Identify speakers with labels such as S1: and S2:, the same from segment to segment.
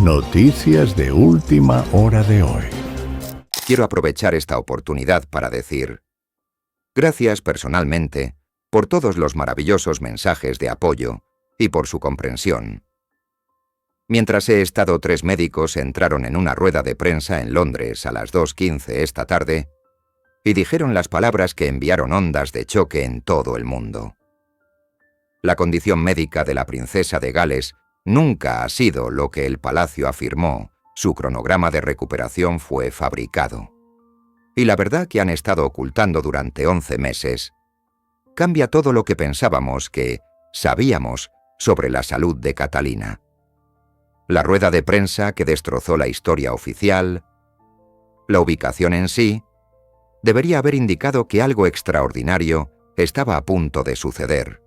S1: Noticias de última hora de hoy.
S2: Quiero aprovechar esta oportunidad para decir gracias personalmente por todos los maravillosos mensajes de apoyo y por su comprensión. Mientras he estado, 3 médicos entraron en una rueda de prensa en Londres a las 2:15 esta tarde y dijeron las palabras que enviaron ondas de choque en todo el mundo. La condición médica de la princesa de Gales nunca ha sido lo que el palacio afirmó. Su cronograma de recuperación fue fabricado. Y la verdad que han estado ocultando durante 11 meses cambia todo lo que pensábamos que sabíamos sobre la salud de Catalina. La rueda de prensa que destrozó la historia oficial, la ubicación en sí, debería haber indicado que algo extraordinario estaba a punto de suceder.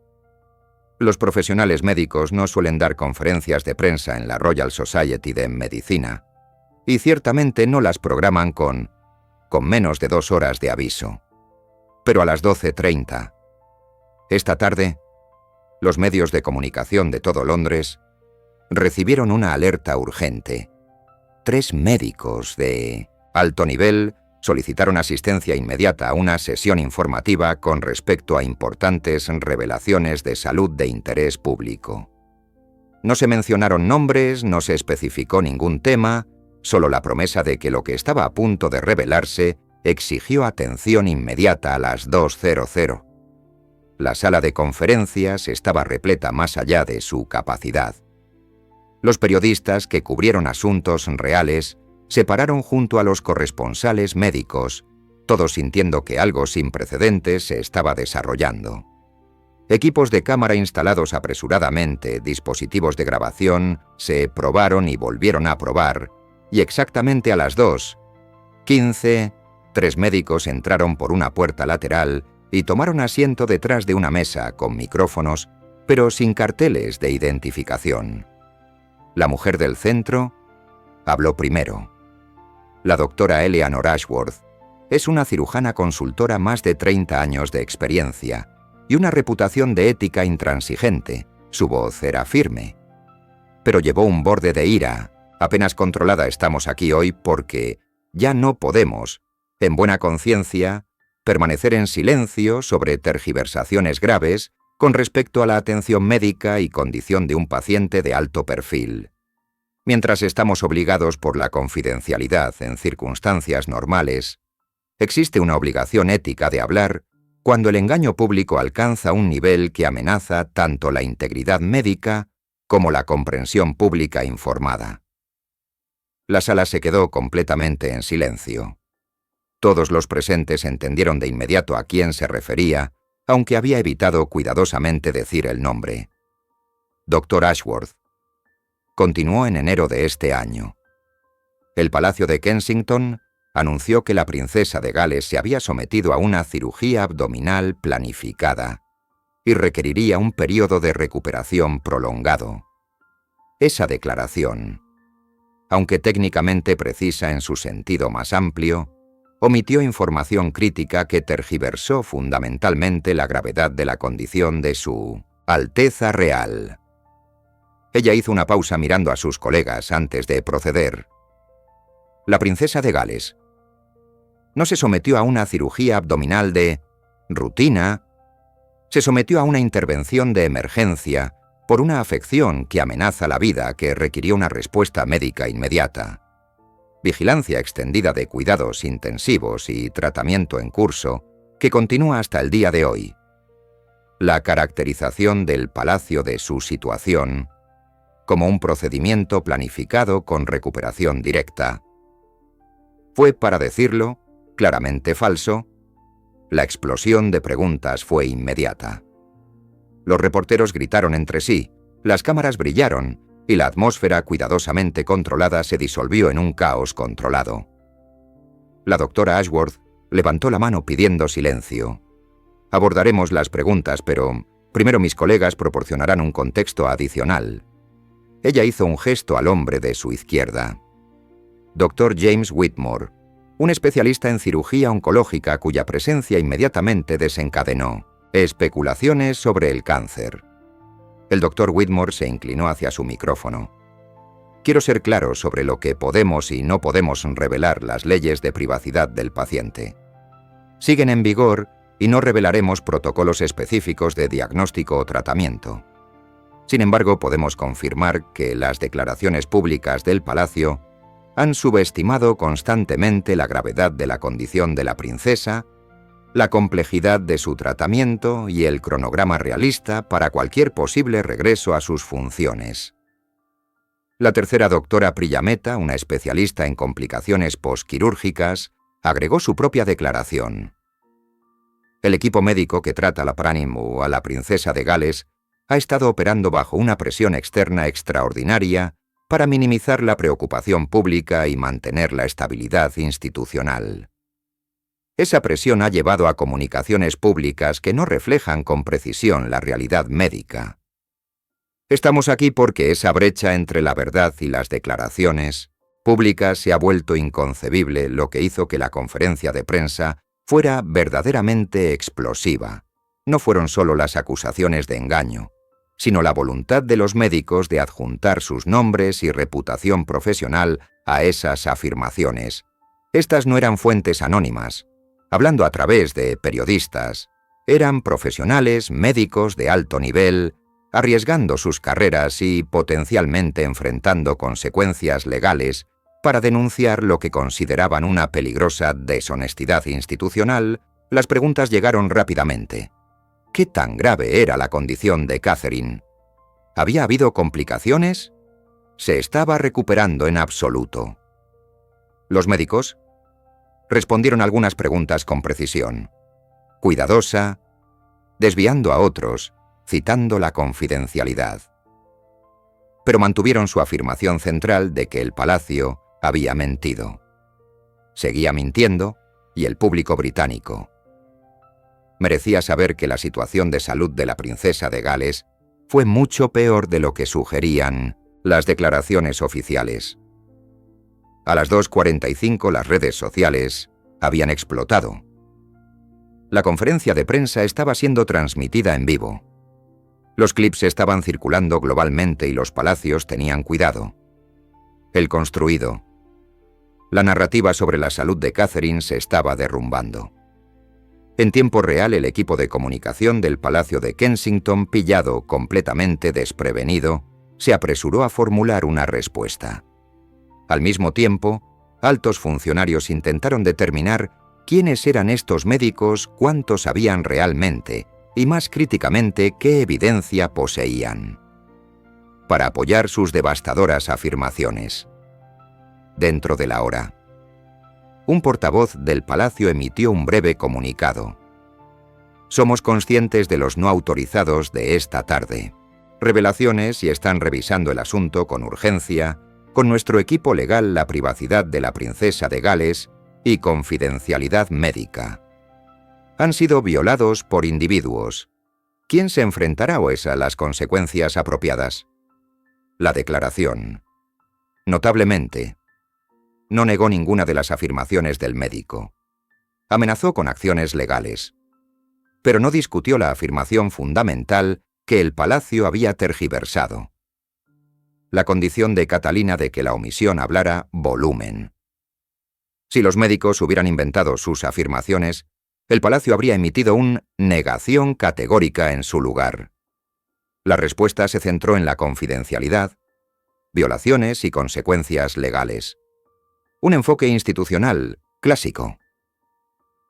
S2: Los profesionales médicos no suelen dar conferencias de prensa en la Royal Society de Medicina, y ciertamente no las programan con menos de 2 horas de aviso. Pero a las 12:30, esta tarde, los medios de comunicación de todo Londres recibieron una alerta urgente. 3 médicos de alto nivel solicitaron asistencia inmediata a una sesión informativa con respecto a importantes revelaciones de salud de interés público. No se mencionaron nombres, no se especificó ningún tema, solo la promesa de que lo que estaba a punto de revelarse exigió atención inmediata a las 2:00. La sala de conferencias estaba repleta más allá de su capacidad. Los periodistas que cubrieron asuntos reales se pararon junto a los corresponsales médicos, todos sintiendo que algo sin precedentes se estaba desarrollando. Equipos de cámara instalados apresuradamente, dispositivos de grabación, se probaron y volvieron a probar, y exactamente a las 2:15, 3 médicos entraron por una puerta lateral y tomaron asiento detrás de una mesa con micrófonos, pero sin carteles de identificación. La mujer del centro habló primero. La doctora Eleanor Ashworth es una cirujana consultora más de 30 años de experiencia y una reputación de ética intransigente. Su voz era firme, pero llevó un borde de ira. Apenas controlada estamos aquí hoy porque ya no podemos, en buena conciencia, permanecer en silencio sobre tergiversaciones graves con respecto a la atención médica y condición de un paciente de alto perfil. Mientras estamos obligados por la confidencialidad en circunstancias normales, existe una obligación ética de hablar cuando el engaño público alcanza un nivel que amenaza tanto la integridad médica como la comprensión pública informada. La sala se quedó completamente en silencio. Todos los presentes entendieron de inmediato a quién se refería, aunque había evitado cuidadosamente decir el nombre. Dr. Ashworth. Continuó en enero de este año. El Palacio de Kensington anunció que la princesa de Gales se había sometido a una cirugía abdominal planificada y requeriría un periodo de recuperación prolongado. Esa declaración, aunque técnicamente precisa en su sentido más amplio, omitió información crítica que tergiversó fundamentalmente la gravedad de la condición de su Alteza Real. Ella hizo una pausa mirando a sus colegas antes de proceder. La princesa de Gales no se sometió a una cirugía abdominal de rutina, se sometió a una intervención de emergencia por una afección que amenaza la vida que requirió una respuesta médica inmediata. Vigilancia extendida de cuidados intensivos y tratamiento en curso que continúa hasta el día de hoy. La caracterización del palacio de su situación como un procedimiento planificado con recuperación directa. Fue, para decirlo, claramente falso. La explosión de preguntas fue inmediata. Los reporteros gritaron entre sí, las cámaras brillaron y la atmósfera cuidadosamente controlada se disolvió en un caos controlado. La doctora Ashworth levantó la mano pidiendo silencio. Abordaremos las preguntas, pero primero mis colegas proporcionarán un contexto adicional. Ella hizo un gesto al hombre de su izquierda. Dr. James Whitmore, un especialista en cirugía oncológica cuya presencia inmediatamente desencadenó especulaciones sobre el cáncer. El Dr. Whitmore se inclinó hacia su micrófono. Quiero ser claro sobre lo que podemos y no podemos revelar las leyes de privacidad del paciente. Siguen en vigor y no revelaremos protocolos específicos de diagnóstico o tratamiento. Sin embargo, podemos confirmar que las declaraciones públicas del Palacio han subestimado constantemente la gravedad de la condición de la princesa, la complejidad de su tratamiento y el cronograma realista para cualquier posible regreso a sus funciones. La tercera doctora Priyameta, una especialista en complicaciones posquirúrgicas, agregó su propia declaración. El equipo médico que trata la Pranimu a la princesa de Gales ha estado operando bajo una presión externa extraordinaria para minimizar la preocupación pública y mantener la estabilidad institucional. Esa presión ha llevado a comunicaciones públicas que no reflejan con precisión la realidad médica. Estamos aquí porque esa brecha entre la verdad y las declaraciones públicas se ha vuelto inconcebible, lo que hizo que la conferencia de prensa fuera verdaderamente explosiva. No fueron solo las acusaciones de engaño, sino la voluntad de los médicos de adjuntar sus nombres y reputación profesional a esas afirmaciones. Estas no eran fuentes anónimas, hablando a través de periodistas. Eran profesionales, médicos de alto nivel, arriesgando sus carreras y potencialmente enfrentando consecuencias legales para denunciar lo que consideraban una peligrosa deshonestidad institucional. Las preguntas llegaron rápidamente. ¿Qué tan grave era la condición de Catherine? ¿Había habido complicaciones? ¿Se estaba recuperando en absoluto? Los médicos respondieron algunas preguntas con precisión, cuidadosa, desviando a otros, citando la confidencialidad. Pero mantuvieron su afirmación central de que el Palacio había mentido. Seguía mintiendo, y el público británico merecía saber que la situación de salud de la princesa de Gales fue mucho peor de lo que sugerían las declaraciones oficiales. A las 2:45 las redes sociales habían explotado. La conferencia de prensa estaba siendo transmitida en vivo. Los clips estaban circulando globalmente y los palacios tenían cuidado. El construido. La narrativa sobre la salud de Catherine se estaba derrumbando. En tiempo real, el equipo de comunicación del Palacio de Kensington, pillado completamente desprevenido, se apresuró a formular una respuesta. Al mismo tiempo, altos funcionarios intentaron determinar quiénes eran estos médicos, cuántos sabían realmente y, más críticamente, qué evidencia poseían, para apoyar sus devastadoras afirmaciones. Dentro de la hora, un portavoz del Palacio emitió un breve comunicado. Somos conscientes de los no autorizados de esta tarde. Revelaciones y están revisando el asunto con urgencia, con nuestro equipo legal, la privacidad de la princesa de Gales y confidencialidad médica. Han sido violados por individuos. ¿Quién se enfrentará a las consecuencias apropiadas? La declaración. Notablemente, no negó ninguna de las afirmaciones del médico. Amenazó con acciones legales. Pero no discutió la afirmación fundamental que el Palacio había tergiversado. La condición de Catalina de que la omisión hablara volumen. Si los médicos hubieran inventado sus afirmaciones, el Palacio habría emitido una negación categórica en su lugar. La respuesta se centró en la confidencialidad, violaciones y consecuencias legales. Un enfoque institucional clásico.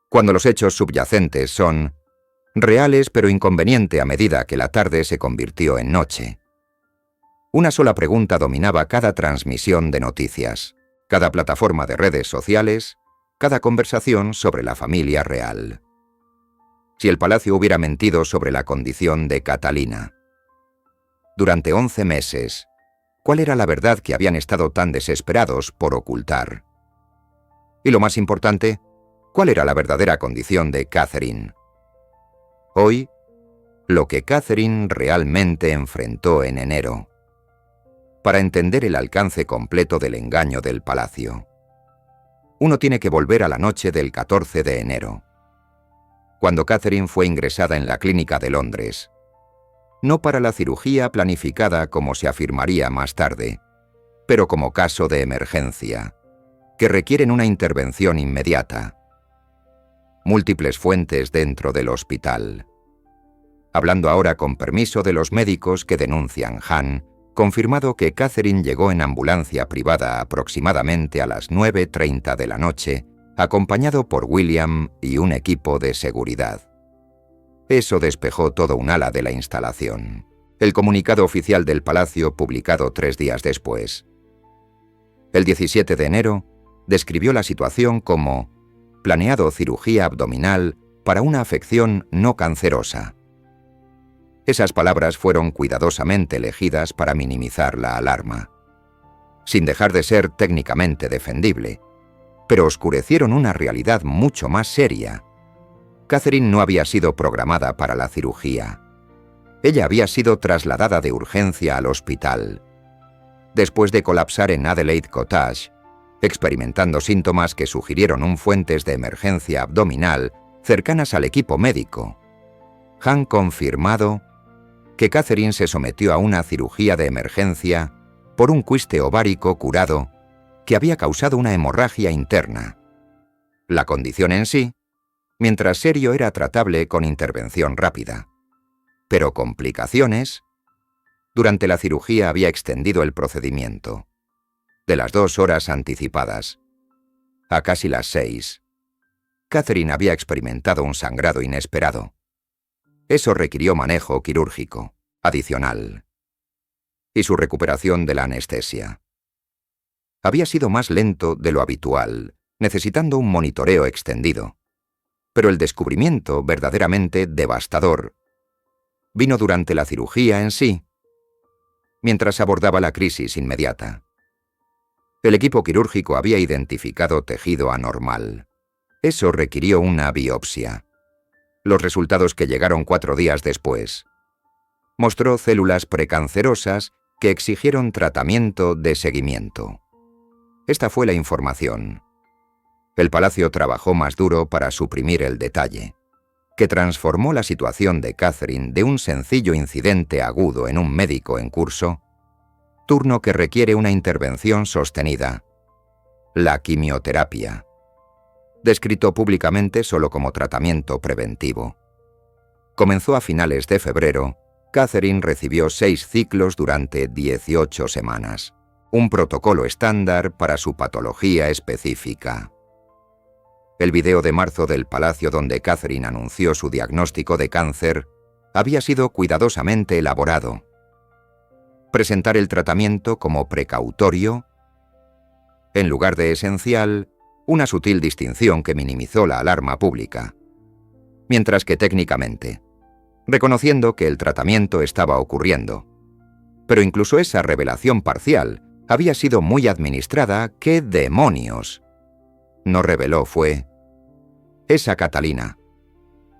S2: Cuando los hechos subyacentes son reales pero inconveniente a medida que la tarde se convirtió en noche. Una sola pregunta dominaba cada transmisión de noticias, cada plataforma de redes sociales, cada conversación sobre la familia real. Si el Palacio hubiera mentido sobre la condición de Catalina. Durante 11 meses, ¿cuál era la verdad que habían estado tan desesperados por ocultar? Y lo más importante, ¿cuál era la verdadera condición de Catherine? Hoy, lo que Catherine realmente enfrentó en enero, para entender el alcance completo del engaño del Palacio. Uno tiene que volver a la noche del 14 de enero, cuando Catherine fue ingresada en la clínica de Londres, no para la cirugía planificada como se afirmaría más tarde, pero como caso de emergencia, que requieren una intervención inmediata. Múltiples fuentes dentro del hospital. Hablando ahora con permiso de los médicos que denuncian Han, confirmado que Catherine llegó en ambulancia privada aproximadamente a las 9:30 de la noche, acompañado por William y un equipo de seguridad. Eso despejó todo un ala de la instalación. El comunicado oficial del Palacio, publicado 3 días después. El 17 de enero, describió la situación como planeado cirugía abdominal para una afección no cancerosa. Esas palabras fueron cuidadosamente elegidas para minimizar la alarma, sin dejar de ser técnicamente defendible, pero oscurecieron una realidad mucho más seria. Catherine no había sido programada para la cirugía. Ella había sido trasladada de urgencia al hospital, después de colapsar en Adelaide Cottage, experimentando síntomas que sugirieron un fuentes de emergencia abdominal cercanas al equipo médico. Han confirmado que Catherine se sometió a una cirugía de emergencia por un quiste ovárico curado que había causado una hemorragia interna. La condición en sí, mientras serio, era tratable con intervención rápida. Pero complicaciones. Durante la cirugía había extendido el procedimiento, de las 2 horas anticipadas a casi las 6. Catherine había experimentado un sangrado inesperado. Eso requirió manejo quirúrgico adicional y su recuperación de la anestesia. Había sido más lento de lo habitual, necesitando un monitoreo extendido. Pero el descubrimiento verdaderamente devastador vino durante la cirugía en sí, mientras abordaba la crisis inmediata. El equipo quirúrgico había identificado tejido anormal. Eso requirió una biopsia. Los resultados, que llegaron 4 días después, mostró células precancerosas que exigieron tratamiento de seguimiento. Esta fue la información. El Palacio trabajó más duro para suprimir el detalle, que transformó la situación de Catherine de un sencillo incidente agudo en un médico en curso, turno que requiere una intervención sostenida, la quimioterapia, descrito públicamente solo como tratamiento preventivo. Comenzó a finales de febrero. Catherine recibió 6 ciclos durante 18 semanas, un protocolo estándar para su patología específica. El video de marzo del Palacio donde Catherine anunció su diagnóstico de cáncer había sido cuidadosamente elaborado. Presentar el tratamiento como precautorio, en lugar de esencial, una sutil distinción que minimizó la alarma pública, mientras que técnicamente, reconociendo que el tratamiento estaba ocurriendo. Pero incluso esa revelación parcial había sido muy administrada. ¿Qué demonios? No reveló fue: esa Catalina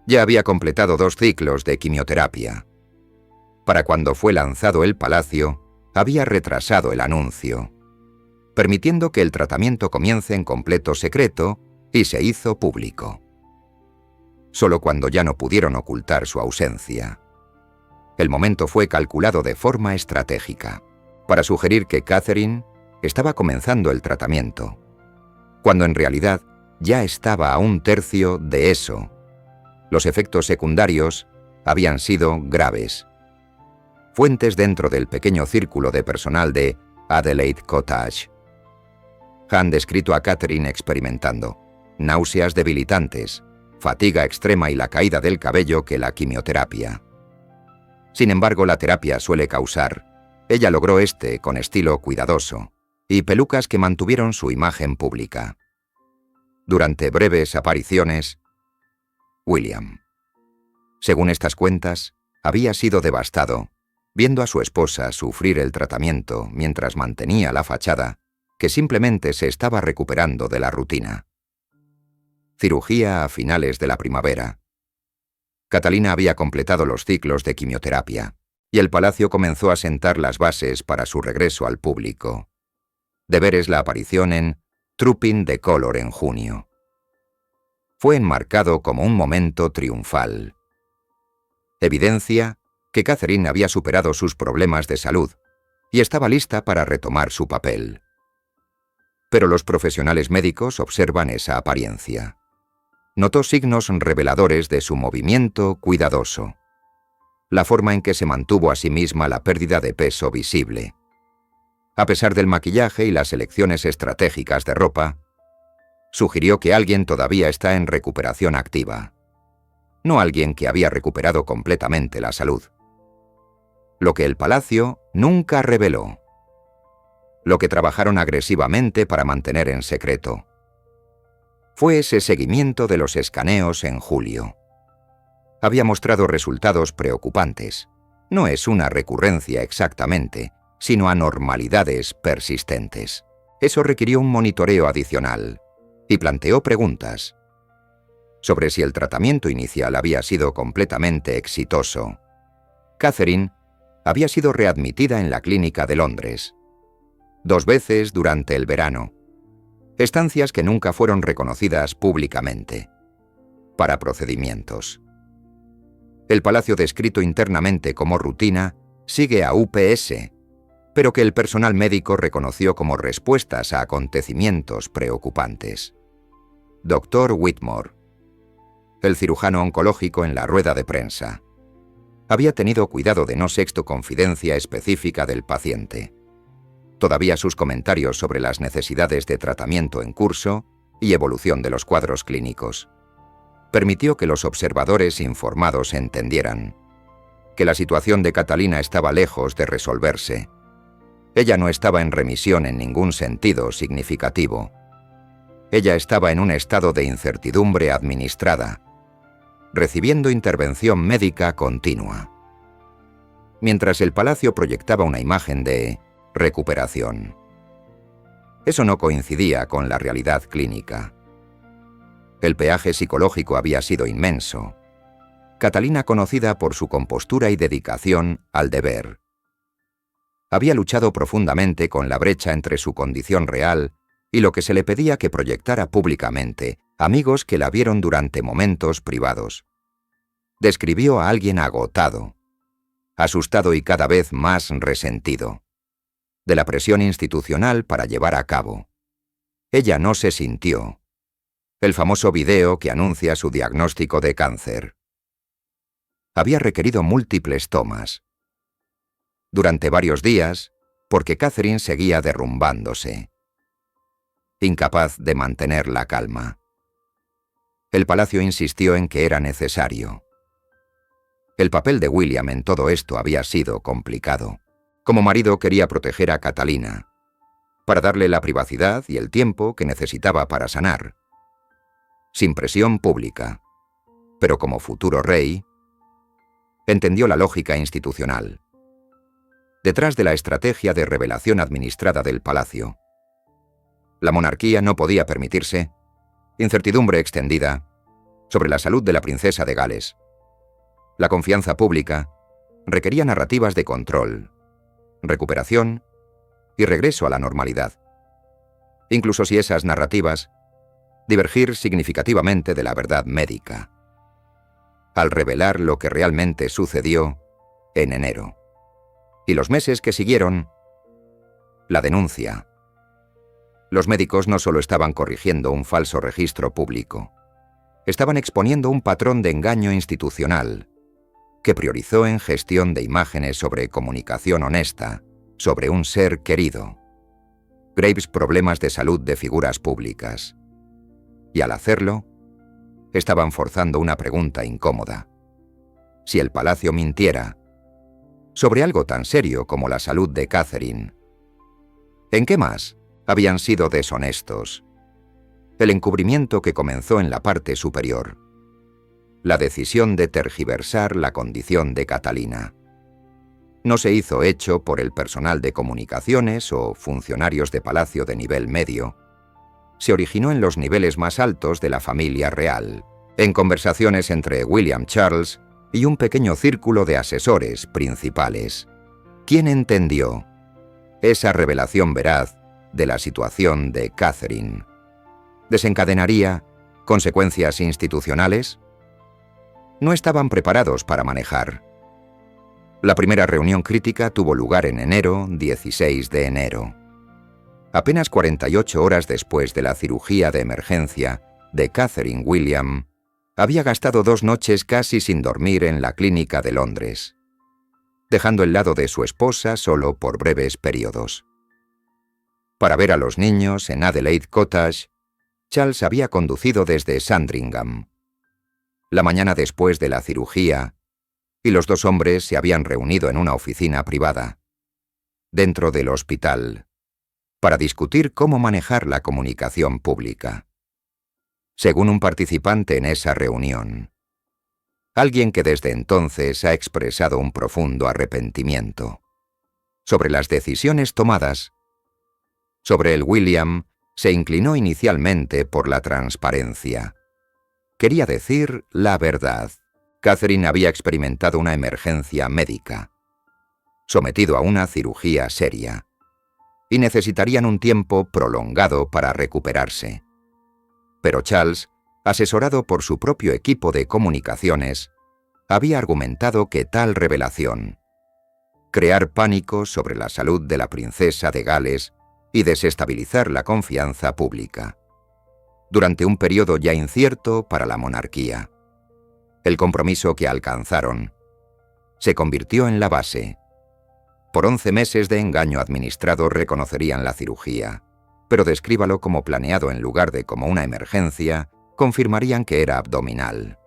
S2: ya había completado 2 ciclos de quimioterapia. Para cuando fue lanzado el Palacio, había retrasado el anuncio, permitiendo que el tratamiento comience en completo secreto, y se hizo público solo cuando ya no pudieron ocultar su ausencia. El momento fue calculado de forma estratégica, para sugerir que Catherine estaba comenzando el tratamiento, cuando en realidad ya estaba a 1/3 de eso. Los efectos secundarios habían sido graves. Fuentes dentro del pequeño círculo de personal de Adelaide Cottage han descrito a Catherine experimentando náuseas debilitantes, fatiga extrema y la caída del cabello que la quimioterapia. Sin embargo, la terapia suele causar. Ella logró con estilo cuidadoso, y pelucas que mantuvieron su imagen pública. Durante breves apariciones, William, según estas cuentas, había sido devastado, viendo a su esposa sufrir el tratamiento mientras mantenía la fachada, que simplemente se estaba recuperando de la rutina. Cirugía a finales de la primavera. Catalina había completado los ciclos de quimioterapia, y el Palacio comenzó a sentar las bases para su regreso al público. Deberes la aparición en Trooping the Colour en junio. Fue enmarcado como un momento triunfal. Evidencia que Catherine había superado sus problemas de salud y estaba lista para retomar su papel. Pero los profesionales médicos observan esa apariencia. Notó signos reveladores de su movimiento cuidadoso. La forma en que se mantuvo a sí misma la pérdida de peso visible. A pesar del maquillaje y las elecciones estratégicas de ropa, sugirió que alguien todavía está en recuperación activa. No alguien que había recuperado completamente la salud. Lo que el Palacio nunca reveló. Lo que trabajaron agresivamente para mantener en secreto. Fue ese seguimiento de los escaneos en julio. Había mostrado resultados preocupantes. No es una recurrencia exactamente, sino anormalidades persistentes. Eso requirió un monitoreo adicional y planteó preguntas sobre si el tratamiento inicial había sido completamente exitoso. Catherine había sido readmitida en la clínica de Londres 2 veces durante el verano, estancias que nunca fueron reconocidas públicamente, para procedimientos. El Palacio, descrito internamente como rutina, sigue a UPS, pero que el personal médico reconoció como respuestas a acontecimientos preocupantes. Dr. Whitmore, el cirujano oncológico, en la rueda de prensa, había tenido cuidado de no sexto confidencia específica del paciente. Todavía sus comentarios sobre las necesidades de tratamiento en curso y evolución de los cuadros clínicos permitió que los observadores informados entendieran que la situación de Catalina estaba lejos de resolverse. Ella no estaba en remisión en ningún sentido significativo. Ella estaba en un estado de incertidumbre administrada, recibiendo intervención médica continua. Mientras el Palacio proyectaba una imagen de recuperación. Eso no coincidía con la realidad clínica. El peaje psicológico había sido inmenso. Catalina, conocida por su compostura y dedicación al deber, había luchado profundamente con la brecha entre su condición real y lo que se le pedía que proyectara públicamente, amigos que la vieron durante momentos privados. Describió a alguien agotado, asustado y cada vez más resentido, de la presión institucional para llevar a cabo. Ella no se sintió. El famoso video que anuncia su diagnóstico de cáncer había requerido múltiples tomas. Durante varios días, porque Catherine seguía derrumbándose, incapaz de mantener la calma. El Palacio insistió en que era necesario. El papel de William en todo esto había sido complicado. Como marido quería proteger a Catalina, para darle la privacidad y el tiempo que necesitaba para sanar, sin presión pública. Pero como futuro rey, entendió la lógica institucional. Detrás de la estrategia de revelación administrada del Palacio, la monarquía no podía permitirse incertidumbre extendida sobre la salud de la princesa de Gales. La confianza pública requería narrativas de control, recuperación y regreso a la normalidad, incluso si esas narrativas divergir significativamente de la verdad médica. Al revelar lo que realmente sucedió en enero y los meses que siguieron, la denuncia. Los médicos no solo estaban corrigiendo un falso registro público, estaban exponiendo un patrón de engaño institucional que priorizó en gestión de imágenes sobre comunicación honesta, sobre un ser querido, graves problemas de salud de figuras públicas. Y al hacerlo, estaban forzando una pregunta incómoda. Si el Palacio mintiera sobre algo tan serio como la salud de Catherine, ¿en qué más habían sido deshonestos? El encubrimiento que comenzó en la parte superior. La decisión de tergiversar la condición de Catalina. No se hizo hecho por el personal de comunicaciones o funcionarios de palacio de nivel medio. Se originó en los niveles más altos de la familia real, en conversaciones entre William Charles y un pequeño círculo de asesores principales. ¿Quién entendió esa revelación veraz de la situación de Catherine? ¿Desencadenaría consecuencias institucionales? No estaban preparados para manejar. La primera reunión crítica tuvo lugar en enero, 16 de enero. Apenas 48 horas después de la cirugía de emergencia de Catherine William, había gastado 2 noches casi sin dormir en la clínica de Londres, dejando el lado de su esposa solo por breves periodos. Para ver a los niños en Adelaide Cottage, Charles había conducido desde Sandringham. La mañana después de la cirugía, y los 2 hombres se habían reunido en una oficina privada, dentro del hospital, para discutir cómo manejar la comunicación pública. Según un participante en esa reunión, alguien que desde entonces ha expresado un profundo arrepentimiento sobre las decisiones tomadas, sobre el William se inclinó inicialmente por la transparencia. Quería decir la verdad. Catherine había experimentado una emergencia médica, sometido a una cirugía seria, y necesitarían un tiempo prolongado para recuperarse. Pero Charles, asesorado por su propio equipo de comunicaciones, había argumentado que tal revelación, crear pánico sobre la salud de la princesa de Gales y desestabilizar la confianza pública, durante un periodo ya incierto para la monarquía. El compromiso que alcanzaron se convirtió en la base. Por 11 meses de engaño administrado reconocerían la cirugía, pero descríbalo como planeado en lugar de como una emergencia, confirmarían que era abdominal.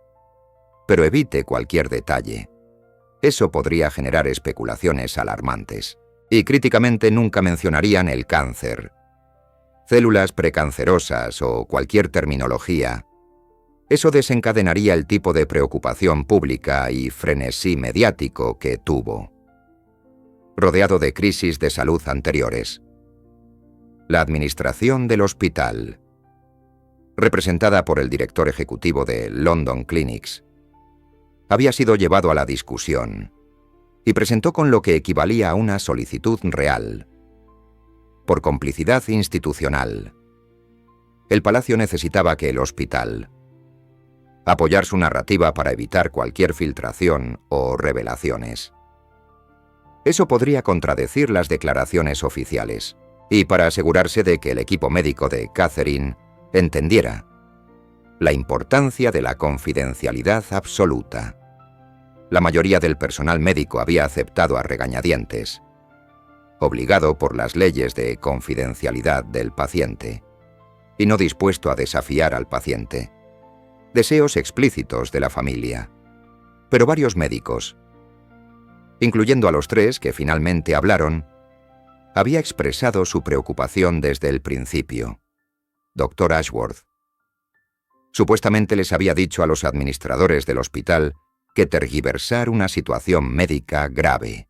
S2: Pero evite cualquier detalle. Eso podría generar especulaciones alarmantes. Y críticamente nunca mencionarían el cáncer, células precancerosas o cualquier terminología. Eso desencadenaría el tipo de preocupación pública y frenesí mediático que tuvo, rodeado de crisis de salud anteriores. La administración del hospital, representada por el director ejecutivo de London Clinics, había sido llevado a la discusión y presentó con lo que equivalía a una solicitud real, por complicidad institucional. El palacio necesitaba que el hospital apoyar su narrativa para evitar cualquier filtración o revelaciones. Eso podría contradecir las declaraciones oficiales, y para asegurarse de que el equipo médico de Catherine entendiera la importancia de la confidencialidad absoluta. La mayoría del personal médico había aceptado a regañadientes, obligado por las leyes de confidencialidad del paciente, y no dispuesto a desafiar al paciente. Deseos explícitos de la familia. Pero varios médicos, incluyendo a los 3 que finalmente hablaron, había expresado su preocupación desde el principio. Dr. Ashworth supuestamente les había dicho a los administradores del hospital que tergiversar una situación médica grave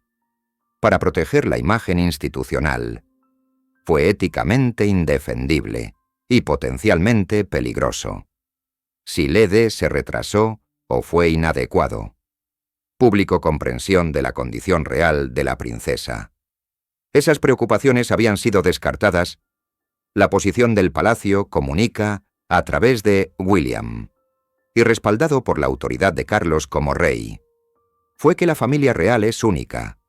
S2: para proteger la imagen institucional fue éticamente indefendible y potencialmente peligroso. Si el ED se retrasó o fue inadecuado. Público comprensión de la condición real de la princesa. Esas preocupaciones habían sido descartadas. La posición del palacio comunica a través de William, y respaldado por la autoridad de Carlos como rey, fue que la familia real es única.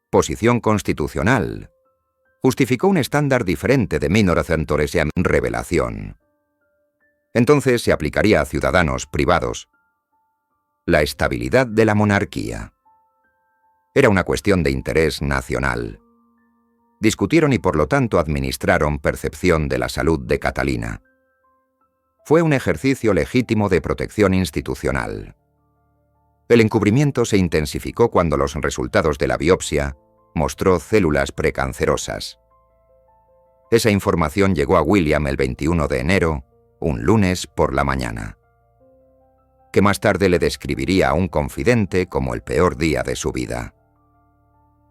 S2: Posición constitucional. Justificó un estándar diferente de minor centoresiam revelación. Entonces se aplicaría a ciudadanos privados. La estabilidad de la monarquía. Era una cuestión de interés nacional. Discutieron y por lo tanto administraron percepción de la salud de Catalina. Fue un ejercicio legítimo de protección institucional. El encubrimiento se intensificó cuando los resultados de la biopsia mostró células precancerosas. Esa información llegó a William el 21 de enero, un lunes por la mañana, que más tarde le describiría a un confidente como el peor día de su vida.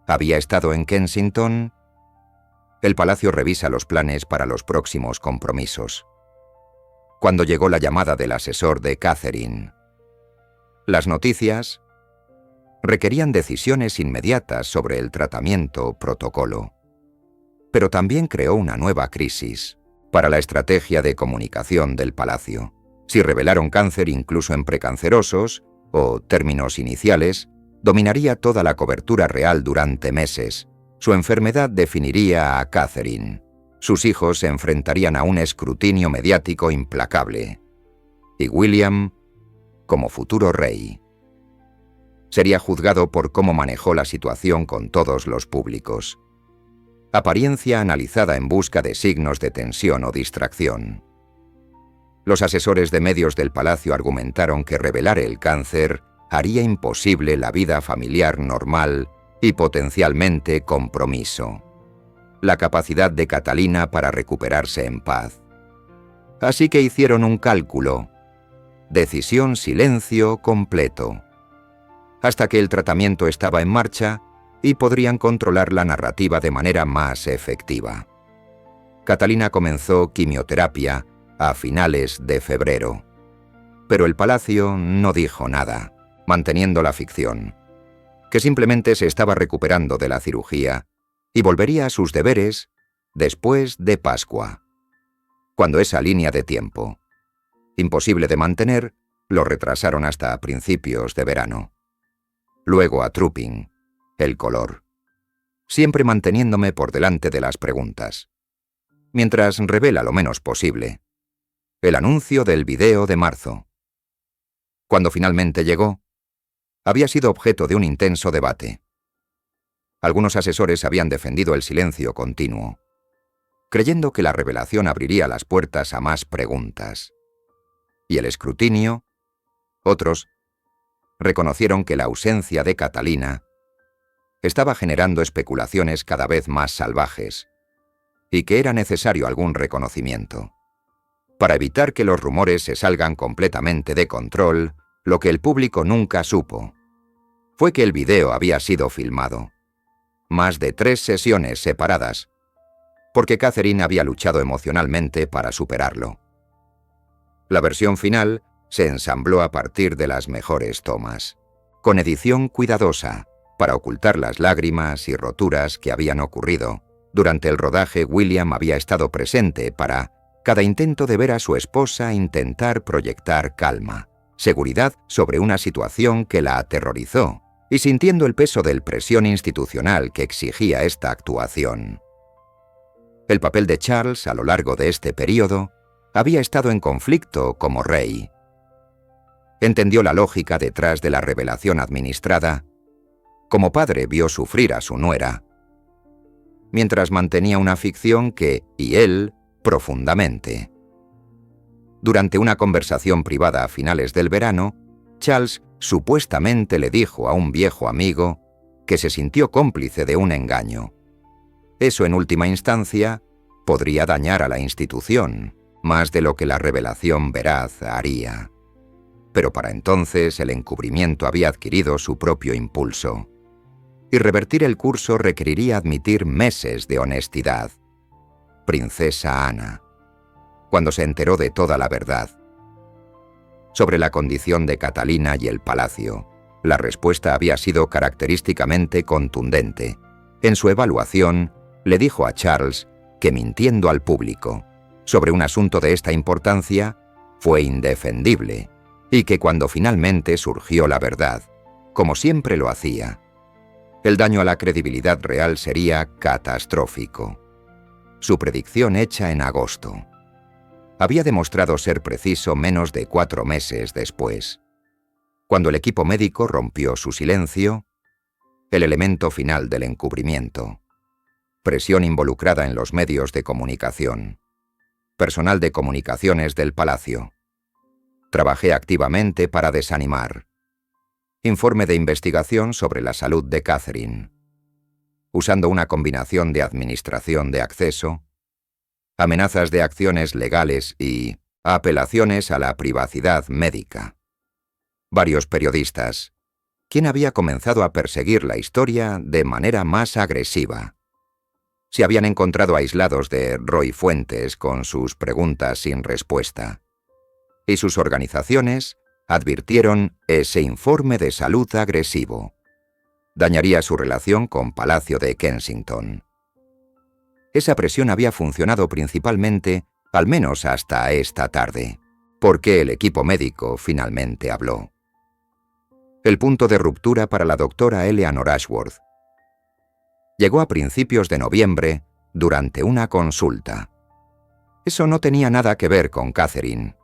S2: Había estado en Kensington. El palacio revisa los planes para los próximos compromisos. Cuando llegó la llamada del asesor de Catherine, las noticias requerían decisiones inmediatas sobre el tratamiento protocolo, pero también creó una nueva crisis para la estrategia de comunicación del palacio. Si revelaron cáncer incluso en precancerosos o términos iniciales, dominaría toda la cobertura real durante meses. Su enfermedad definiría a Catherine. Sus hijos se enfrentarían a un escrutinio mediático implacable. Y William, como futuro rey, sería juzgado por cómo manejó la situación con todos los públicos. Apariencia analizada en busca de signos de tensión o distracción. Los asesores de medios del palacio argumentaron que revelar el cáncer haría imposible la vida familiar normal y potencialmente compromiso. La capacidad de Catalina para recuperarse en paz. Así que hicieron un cálculo. Decisión silencio completo. Hasta que el tratamiento estaba en marcha y podrían controlar la narrativa de manera más efectiva. Catalina comenzó quimioterapia a finales de febrero. Pero el palacio no dijo nada, manteniendo la ficción, que simplemente se estaba recuperando de la cirugía y volvería a sus deberes después de Pascua, cuando esa línea de tiempo, imposible de mantener, lo retrasaron hasta principios de verano. Luego a Trooping, el color, siempre manteniéndome por delante de las preguntas, mientras revela lo menos posible. El anuncio del video de marzo. Cuando finalmente llegó, había sido objeto de un intenso debate. Algunos asesores habían defendido el silencio continuo, creyendo que la revelación abriría las puertas a más preguntas. Y el escrutinio, otros, reconocieron que la ausencia de Catalina estaba generando especulaciones cada vez más salvajes y que era necesario algún reconocimiento. Para evitar que los rumores se salgan completamente de control, lo que el público nunca supo fue que el video había sido filmado. Más de 3 sesiones separadas, porque Catherine había luchado emocionalmente para superarlo. La versión final se ensambló a partir de las mejores tomas, con edición cuidadosa, para ocultar las lágrimas y roturas que habían ocurrido. Durante el rodaje, William había estado presente para cada intento de ver a su esposa intentar proyectar calma, seguridad sobre una situación que la aterrorizó, y sintiendo el peso de la presión institucional que exigía esta actuación. El papel de Charles a lo largo de este período había estado en conflicto como rey. Entendió la lógica detrás de la revelación administrada. Como padre vio sufrir a su nuera, mientras mantenía una ficción que, y él, profundamente. Durante una conversación privada a finales del verano, Charles supuestamente le dijo a un viejo amigo que se sintió cómplice de un engaño. Eso, en última instancia, podría dañar a la institución, más de lo que la revelación veraz haría. Pero para entonces el encubrimiento había adquirido su propio impulso. Y revertir el curso requeriría admitir meses de honestidad. Princesa Ana, cuando se enteró de toda la verdad. Sobre la condición de Catalina y el palacio, la respuesta había sido característicamente contundente. En su evaluación, le dijo a Charles que mintiendo al público sobre un asunto de esta importancia fue indefendible y que cuando finalmente surgió la verdad, como siempre lo hacía, el daño a la credibilidad real sería catastrófico. Su predicción hecha en agosto había demostrado ser preciso menos de 4 meses después, cuando el equipo médico rompió su silencio, el elemento final del encubrimiento, presión involucrada en los medios de comunicación, personal de comunicaciones del palacio. Trabajé activamente para desanimar. Informe de investigación sobre la salud de Catherine, usando una combinación de administración de acceso, amenazas de acciones legales y apelaciones a la privacidad médica. Varios periodistas, quien había comenzado a perseguir la historia de manera más agresiva, se habían encontrado aislados de Roy Fuentes con sus preguntas sin respuesta, y sus organizaciones advirtieron ese informe de salud agresivo. Dañaría su relación con Palacio de Kensington. Esa presión había funcionado principalmente, al menos hasta esta tarde, porque el equipo médico finalmente habló. El punto de ruptura para la doctora Eleanor Ashworth llegó a principios de noviembre durante una consulta. Eso no tenía nada que ver con Catherine,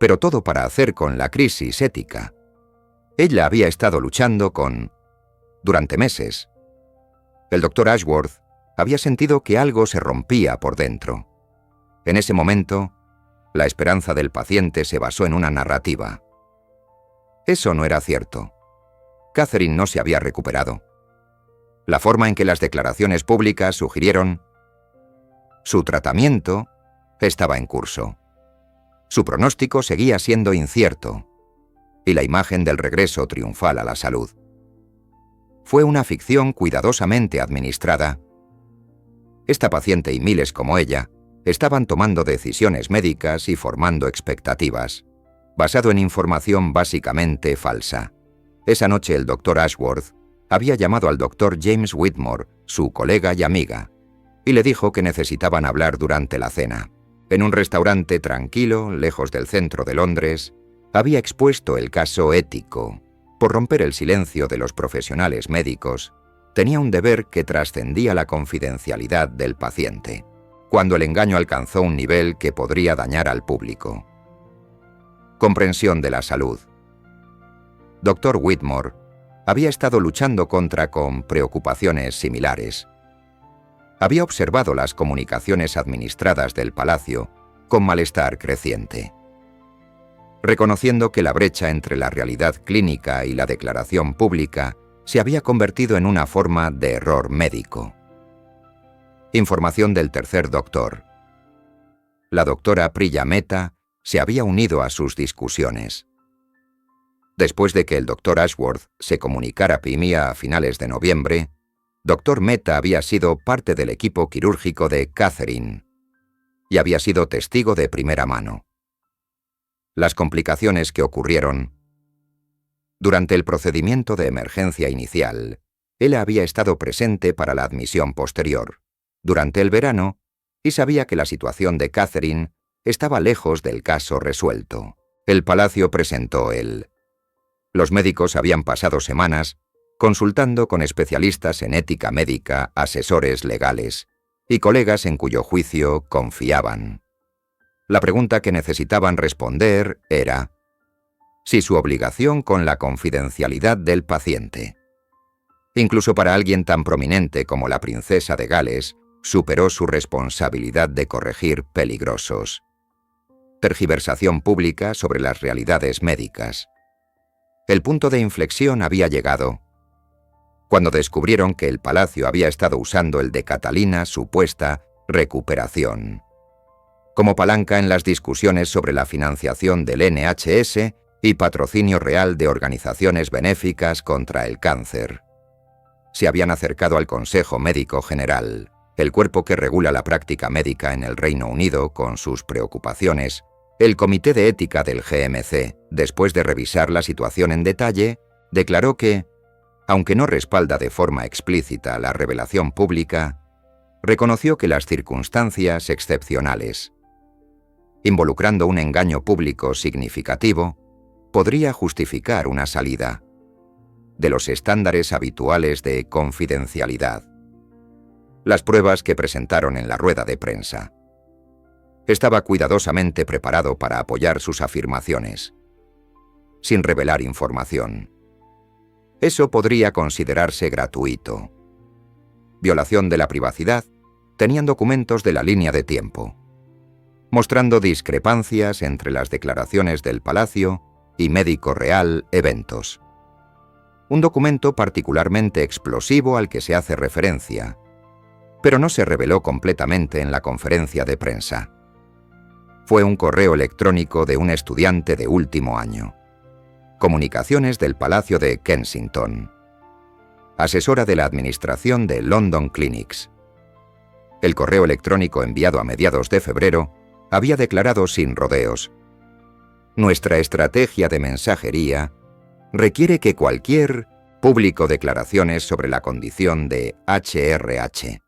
S2: pero todo para hacer con la crisis ética. Ella había estado luchando durante meses. El doctor Ashworth había sentido que algo se rompía por dentro. En ese momento, la esperanza del paciente se basó en una narrativa. Eso no era cierto. Catherine no se había recuperado. La forma en que las declaraciones públicas sugirieron su tratamiento estaba en curso. Su pronóstico seguía siendo incierto y la imagen del regreso triunfal a la salud. Fue una ficción cuidadosamente administrada. Esta paciente y miles como ella estaban tomando decisiones médicas y formando expectativas, basado en información básicamente falsa. Esa noche el doctor Ashworth había llamado al doctor James Whitmore, su colega y amiga, y le dijo que necesitaban hablar durante la cena. En un restaurante tranquilo, lejos del centro de Londres, había expuesto el caso ético. Por romper el silencio de los profesionales médicos, tenía un deber que trascendía la confidencialidad del paciente, cuando el engaño alcanzó un nivel que podría dañar al público. Comprensión de la salud. Dr. Whitmore había estado luchando con preocupaciones similares. Había observado las comunicaciones administradas del palacio con malestar creciente. Reconociendo que la brecha entre la realidad clínica y la declaración pública se había convertido en una forma de error médico. Información del tercer doctor. La doctora Priya Mehta se había unido a sus discusiones. Después de que el doctor Ashworth se comunicara Pimia a finales de noviembre, Dr. Mehta había sido parte del equipo quirúrgico de Catherine y había sido testigo de primera mano. Las complicaciones que ocurrieron. Durante el procedimiento de emergencia inicial, él había estado presente para la admisión posterior, durante el verano, y sabía que la situación de Catherine estaba lejos del caso resuelto. El palacio presentó él. Los médicos habían pasado semanas consultando con especialistas en ética médica, asesores legales y colegas en cuyo juicio confiaban. La pregunta que necesitaban responder era si su obligación con la confidencialidad del paciente, incluso para alguien tan prominente como la princesa de Gales, superó su responsabilidad de corregir peligrosos. Tergiversación pública sobre las realidades médicas. El punto de inflexión había llegado cuando descubrieron que el palacio había estado usando el de Catalina supuesta recuperación como palanca en las discusiones sobre la financiación del NHS y patrocinio real de organizaciones benéficas contra el cáncer. Se habían acercado al Consejo Médico General, el cuerpo que regula la práctica médica en el Reino Unido, con sus preocupaciones. El Comité de Ética del GMC, después de revisar la situación en detalle, declaró que, aunque no respalda de forma explícita la revelación pública, reconoció que las circunstancias excepcionales, involucrando un engaño público significativo, podría justificar una salida de los estándares habituales de confidencialidad. Las pruebas que presentaron en la rueda de prensa. Estaba cuidadosamente preparado para apoyar sus afirmaciones, sin revelar información. Eso podría considerarse gratuito. Violación de la privacidad. Tenían documentos de la línea de tiempo, mostrando discrepancias entre las declaraciones del palacio y médico real eventos. Un documento particularmente explosivo al que se hace referencia, pero no se reveló completamente en la conferencia de prensa. Fue un correo electrónico de un estudiante de último año. Comunicaciones del Palacio de Kensington. Asesora de la administración de London Clinics. El correo electrónico enviado a mediados de febrero había declarado sin rodeos: nuestra estrategia de mensajería requiere que cualquier público declaraciones sobre la condición de HRH.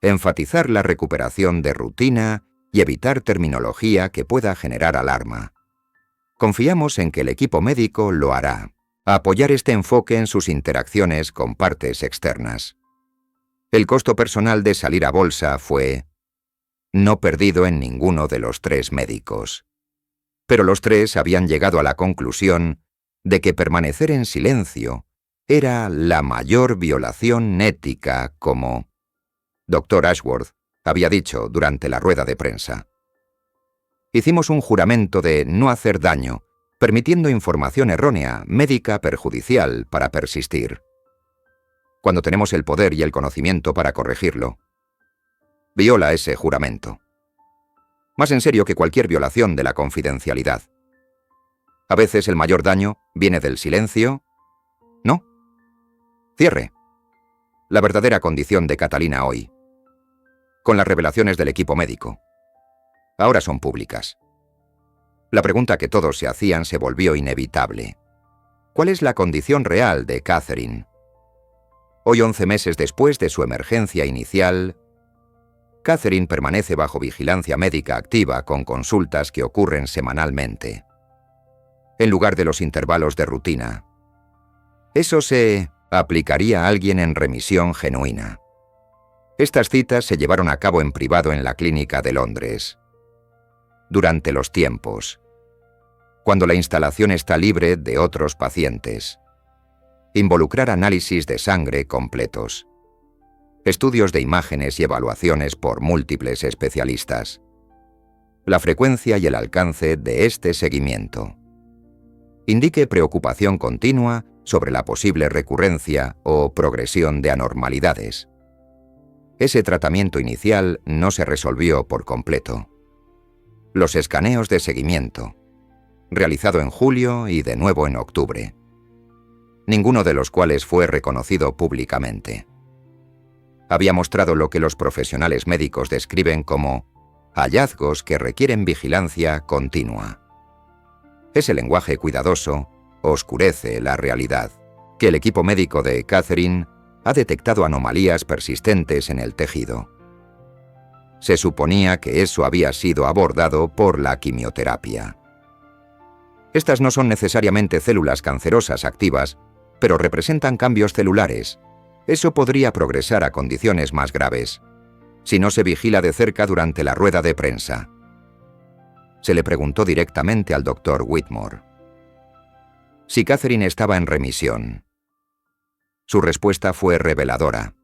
S2: Enfatizar la recuperación de rutina y evitar terminología que pueda generar alarma. Confiamos en que el equipo médico lo hará. apoyar este enfoque en sus interacciones con partes externas. El costo personal de salir a bolsa fue no perdido en ninguno de los 3 médicos. Pero los 3 habían llegado a la conclusión de que permanecer en silencio era la mayor violación ética, como Dr. Ashworth había dicho durante la rueda de prensa. Hicimos un juramento de no hacer daño, permitiendo información errónea, médica perjudicial, para persistir. Cuando tenemos el poder y el conocimiento para corregirlo, viola ese juramento. Más en serio que cualquier violación de la confidencialidad. A veces el mayor daño viene del silencio. No. Cierre. La verdadera condición de Catalina hoy. Con las revelaciones del equipo médico. Ahora son públicas. La pregunta que todos se hacían se volvió inevitable. ¿Cuál es la condición real de Catherine? Hoy, 11 meses después de su emergencia inicial, Catherine permanece bajo vigilancia médica activa con consultas que ocurren semanalmente, en lugar de los intervalos de rutina. Eso se aplicaría a alguien en remisión genuina. Estas citas se llevaron a cabo en privado en la clínica de Londres. Durante los tiempos, cuando la instalación está libre de otros pacientes. Involucrar análisis de sangre completos. Estudios de imágenes y evaluaciones por múltiples especialistas. La frecuencia y el alcance de este seguimiento. Indique preocupación continua sobre la posible recurrencia o progresión de anormalidades. Ese tratamiento inicial no se resolvió por completo. Los escaneos de seguimiento, realizado en julio y de nuevo en octubre, ninguno de los cuales fue reconocido públicamente. Había mostrado lo que los profesionales médicos describen como hallazgos que requieren vigilancia continua. Ese lenguaje cuidadoso oscurece la realidad, que el equipo médico de Catherine ha detectado anomalías persistentes en el tejido. Se suponía que eso había sido abordado por la quimioterapia. Estas no son necesariamente células cancerosas activas, pero representan cambios celulares. Eso podría progresar a condiciones más graves, si no se vigila de cerca durante la rueda de prensa. Se le preguntó directamente al Dr. Whitmore si Catherine estaba en remisión. Su respuesta fue reveladora.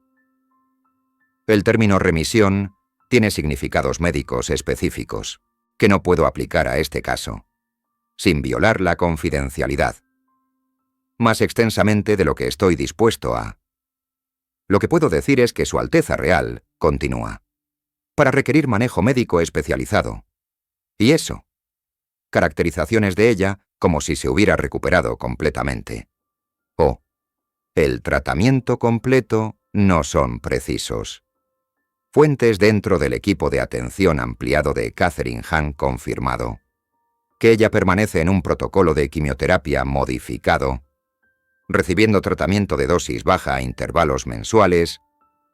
S2: El término remisión tiene significados médicos específicos, que no puedo aplicar a este caso, sin violar la confidencialidad. Más extensamente de lo que estoy dispuesto a. Lo que puedo decir es que Su Alteza Real continúa, para requerir manejo médico especializado. Y eso, caracterizaciones de ella como si se hubiera recuperado completamente. O, el tratamiento completo no son precisos. Fuentes dentro del equipo de atención ampliado de Catherine han confirmado que ella permanece en un protocolo de quimioterapia modificado, recibiendo tratamiento de dosis baja a intervalos mensuales,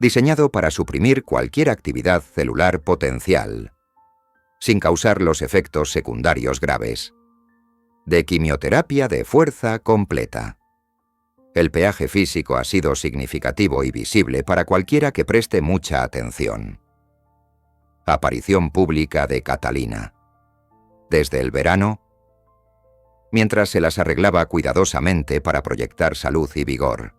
S2: diseñado para suprimir cualquier actividad celular potencial, sin causar los efectos secundarios graves. De quimioterapia de fuerza completa. El peaje físico ha sido significativo y visible para cualquiera que preste mucha atención. Aparición pública de Catalina. Desde el verano, mientras se las arreglaba cuidadosamente para proyectar salud y vigor.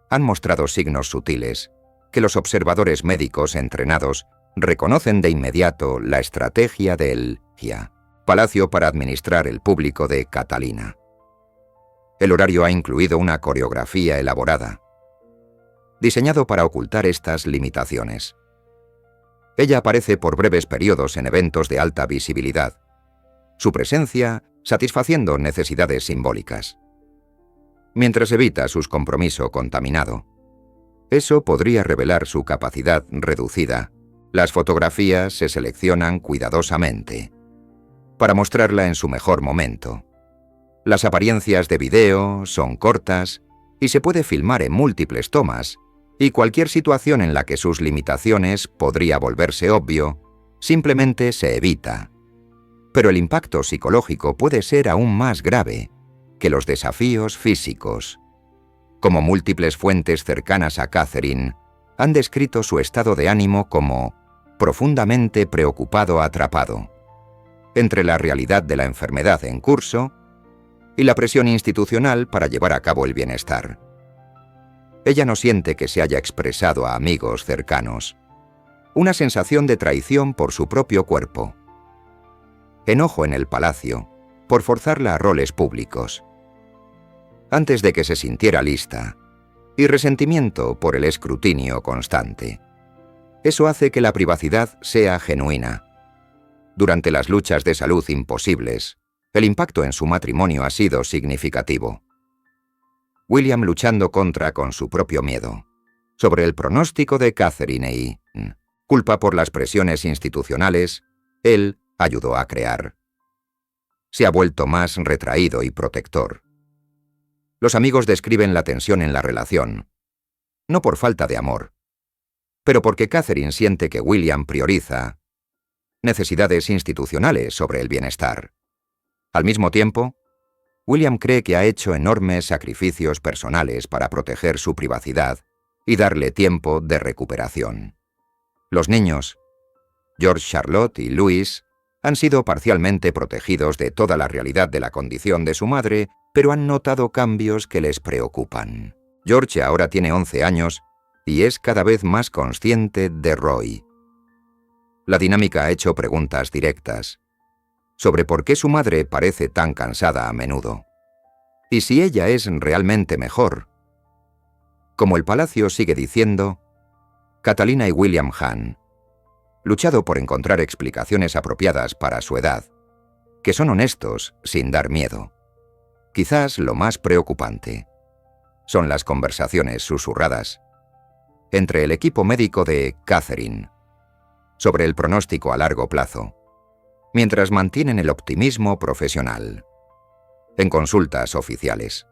S2: Han mostrado signos sutiles que los observadores médicos entrenados reconocen de inmediato la estrategia del Palacio para administrar el público de Catalina. El horario ha incluido una coreografía elaborada, diseñado para ocultar estas limitaciones. Ella aparece por breves periodos en eventos de alta visibilidad, su presencia satisfaciendo necesidades simbólicas, mientras evita su compromiso contaminado. Eso podría revelar su capacidad reducida. Las fotografías se seleccionan cuidadosamente para mostrarla en su mejor momento. Las apariencias de video son cortas y se puede filmar en múltiples tomas, y cualquier situación en la que sus limitaciones podría volverse obvio, simplemente se evita. Pero el impacto psicológico puede ser aún más grave que los desafíos físicos. Como múltiples fuentes cercanas a Catherine han descrito su estado de ánimo como profundamente preocupado atrapado entre la realidad de la enfermedad en curso y la presión institucional para llevar a cabo el bienestar. Ella no siente que se haya expresado a amigos cercanos una sensación de traición por su propio cuerpo, enojo en el palacio por forzarla a roles públicos, antes de que se sintiera lista, y resentimiento por el escrutinio constante. Eso hace que la privacidad sea genuina. Durante las luchas de salud imposibles, el impacto en su matrimonio ha sido significativo. William luchando con su propio miedo, sobre el pronóstico de Catherine y culpa por las presiones institucionales, él ayudó a crear. Se ha vuelto más retraído y protector. Los amigos describen la tensión en la relación, no por falta de amor, pero porque Catherine siente que William prioriza necesidades institucionales sobre el bienestar. Al mismo tiempo, William cree que ha hecho enormes sacrificios personales para proteger su privacidad y darle tiempo de recuperación. Los niños, George, Charlotte y Louis, han sido parcialmente protegidos de toda la realidad de la condición de su madre, pero han notado cambios que les preocupan. George ahora tiene 11 años y es cada vez más consciente de Roy. La dinámica ha hecho preguntas directas sobre por qué su madre parece tan cansada a menudo, y si ella es realmente mejor. Como el palacio sigue diciendo, Catalina y William han luchado por encontrar explicaciones apropiadas para su edad, que son honestos sin dar miedo. Quizás lo más preocupante son las conversaciones susurradas entre el equipo médico de Catherine sobre el pronóstico a largo plazo, mientras mantienen el optimismo profesional. En consultas oficiales,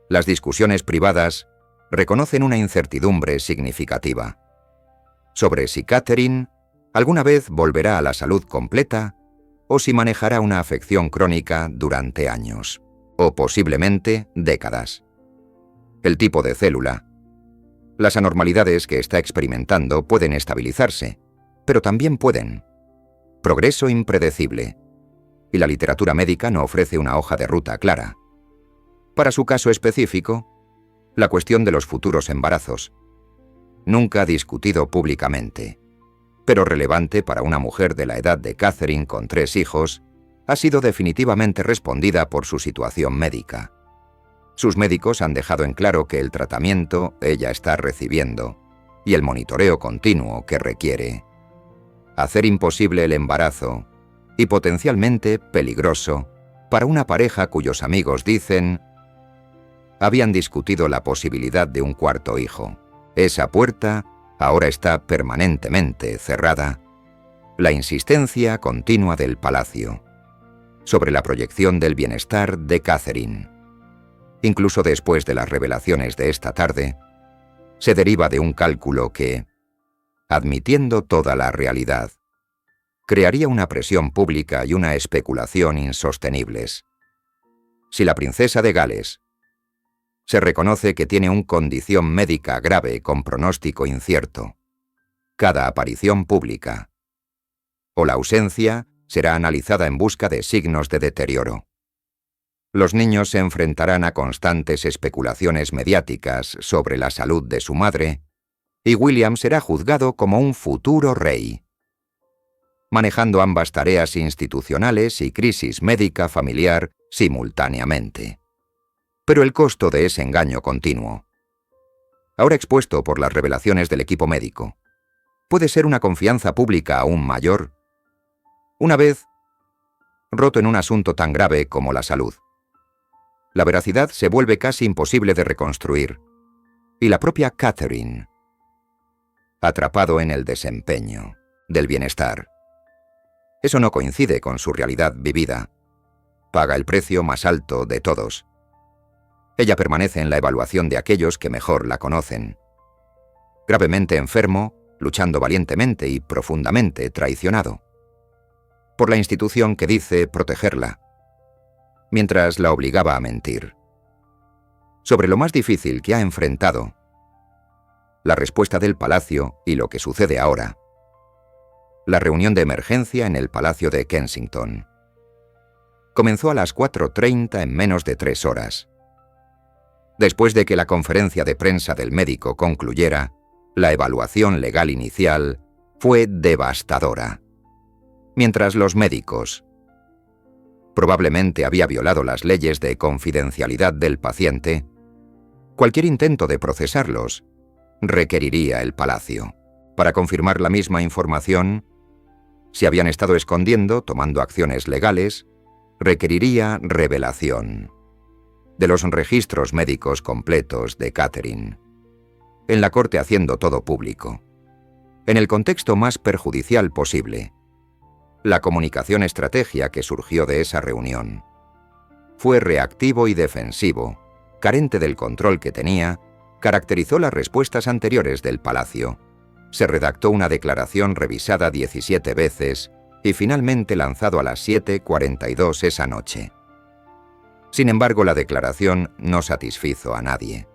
S2: las discusiones privadas reconocen una incertidumbre significativa sobre si Catherine alguna vez volverá a la salud completa o si manejará una afección crónica durante años, o posiblemente décadas. El tipo de célula, las anormalidades que está experimentando pueden estabilizarse, pero también pueden progreso impredecible, y la literatura médica no ofrece una hoja de ruta clara. Para su caso específico, la cuestión de los futuros embarazos, nunca discutido públicamente, pero relevante para una mujer de la edad de Catherine con 3 hijos, ha sido definitivamente respondida por su situación médica. Sus médicos han dejado en claro que el tratamiento ella está recibiendo y el monitoreo continuo que requiere hacer imposible el embarazo y potencialmente peligroso para una pareja cuyos amigos dicen habían discutido la posibilidad de un 4º hijo. Esa puerta ahora está permanentemente cerrada. La insistencia continua del palacio sobre la proyección del bienestar de Catherine, incluso después de las revelaciones de esta tarde, se deriva de un cálculo que, admitiendo toda la realidad, crearía una presión pública y una especulación insostenibles. Si la princesa de Gales se reconoce que tiene una condición médica grave con pronóstico incierto, cada aparición pública o la ausencia será analizada en busca de signos de deterioro. Los niños se enfrentarán a constantes especulaciones mediáticas sobre la salud de su madre, y William será juzgado como un futuro rey, manejando ambas tareas institucionales y crisis médica familiar simultáneamente. Pero el costo de ese engaño continuo, ahora expuesto por las revelaciones del equipo médico, puede ser una confianza pública aún mayor, una vez roto en un asunto tan grave como la salud. La veracidad se vuelve casi imposible de reconstruir, y la propia Catherine, atrapado en el desempeño del bienestar. Eso no coincide con su realidad vivida. Paga el precio más alto de todos. Ella permanece en la evaluación de aquellos que mejor la conocen. Gravemente enfermo, luchando valientemente y profundamente traicionado por la institución que dice protegerla. mientras la obligaba a mentir. Sobre lo más difícil que ha enfrentado, la respuesta del palacio y lo que sucede ahora. La reunión de emergencia en el Palacio de Kensington. Comenzó a las 4:30 en menos de 3 horas. Después de que la conferencia de prensa del médico concluyera, la evaluación legal inicial fue devastadora. Mientras los médicos probablemente había violado las leyes de confidencialidad del paciente, cualquier intento de procesarlos requeriría el palacio. Para confirmar la misma información, si habían estado escondiendo, tomando acciones legales, requeriría revelación de los registros médicos completos de Catherine, en la corte haciendo todo público, en el contexto más perjudicial posible. La comunicación estrategia que surgió de esa reunión fue reactivo y defensivo, carente del control que tenía, caracterizó las respuestas anteriores del palacio. Se redactó una declaración revisada 17 veces y finalmente lanzado a las 7:42 esa noche. Sin embargo, la declaración no satisfizo a nadie.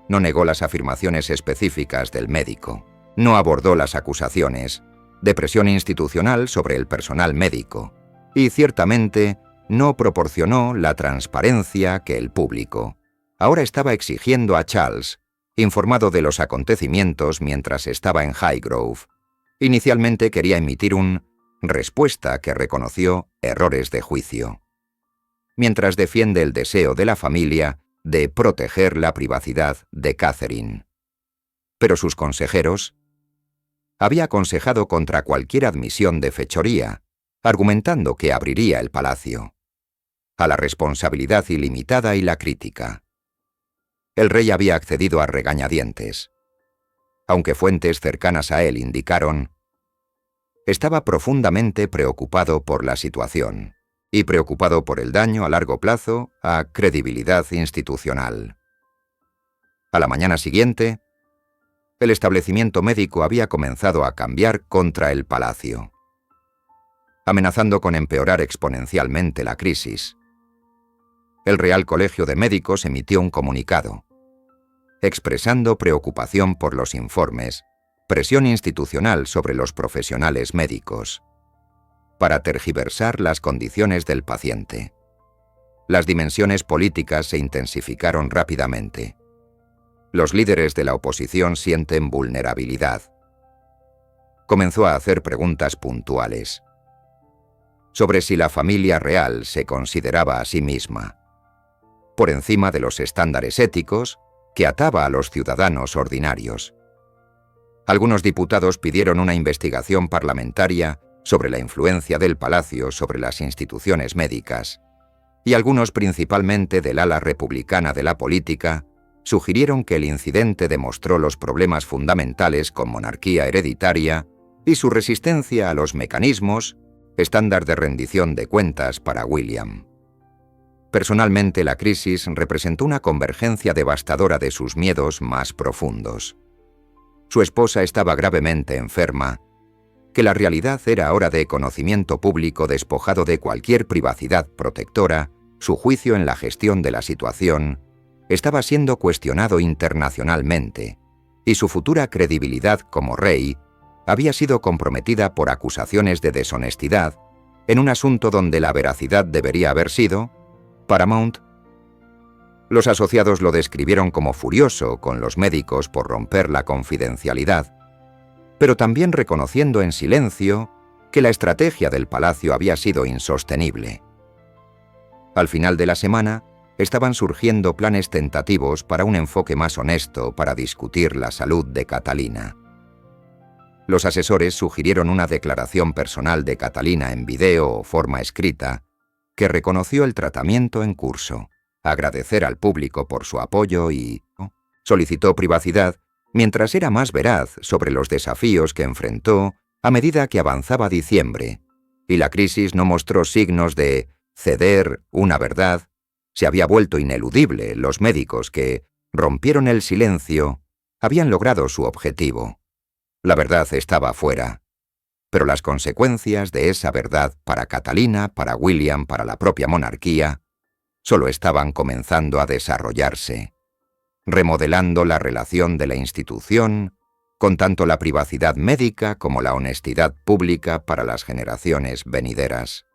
S2: No negó las afirmaciones específicas del médico, no abordó las acusaciones de presión institucional sobre el personal médico y ciertamente no proporcionó la transparencia que el público ahora estaba exigiendo a Charles, informado de los acontecimientos mientras estaba en Highgrove. Inicialmente quería emitir una respuesta que reconoció errores de juicio, mientras defiende el deseo de la familia de proteger la privacidad de Catherine. Pero sus consejeros había aconsejado contra cualquier admisión de fechoría, argumentando que abriría el palacio a la responsabilidad ilimitada y la crítica. El rey había accedido a regañadientes. Aunque fuentes cercanas a él indicaron, estaba profundamente preocupado por la situación y preocupado por el daño a largo plazo a credibilidad institucional. A la mañana siguiente, el establecimiento médico había comenzado a cambiar contra el palacio, amenazando con empeorar exponencialmente la crisis. El Real Colegio de Médicos emitió un comunicado, expresando preocupación por los informes, presión institucional sobre los profesionales médicos, para tergiversar las condiciones del paciente. Las dimensiones políticas se intensificaron rápidamente. Los líderes de la oposición sienten vulnerabilidad. Comenzó a hacer preguntas puntuales sobre si la familia real se consideraba a sí misma por encima de los estándares éticos que ataba a los ciudadanos ordinarios. Algunos diputados pidieron una investigación parlamentaria sobre la influencia del palacio sobre las instituciones médicas, y algunos, principalmente del ala republicana de la política, sugirieron que el incidente demostró los problemas fundamentales con monarquía hereditaria y su resistencia a los mecanismos estándar de rendición de cuentas para William. Personalmente, la crisis representó una convergencia devastadora de sus miedos más profundos. Su esposa estaba gravemente enferma, que la realidad era ahora de conocimiento público despojado de cualquier privacidad protectora, su juicio en la gestión de la situación estaba siendo cuestionado internacionalmente, y su futura credibilidad como rey había sido comprometida por acusaciones de deshonestidad en un asunto donde la veracidad debería haber sido Paramount. Los asociados lo describieron como furioso con los médicos por romper la confidencialidad, pero también reconociendo en silencio que la estrategia del palacio había sido insostenible. Al final de la semana, estaban surgiendo planes tentativos para un enfoque más honesto para discutir la salud de Catalina. Los asesores sugirieron una declaración personal de Catalina en video o forma escrita que reconoció el tratamiento en curso, agradecer al público por su apoyo y solicitó privacidad mientras era más veraz sobre los desafíos que enfrentó a medida que avanzaba diciembre, y la crisis no mostró signos de ceder una verdad. Se había vuelto ineludible. Los médicos que rompieron el silencio habían logrado su objetivo. La verdad estaba fuera. pero las consecuencias de esa verdad para Catalina, para William, para la propia monarquía, solo estaban comenzando a desarrollarse, remodelando la relación de la institución con tanto la privacidad médica como la honestidad pública para las generaciones venideras.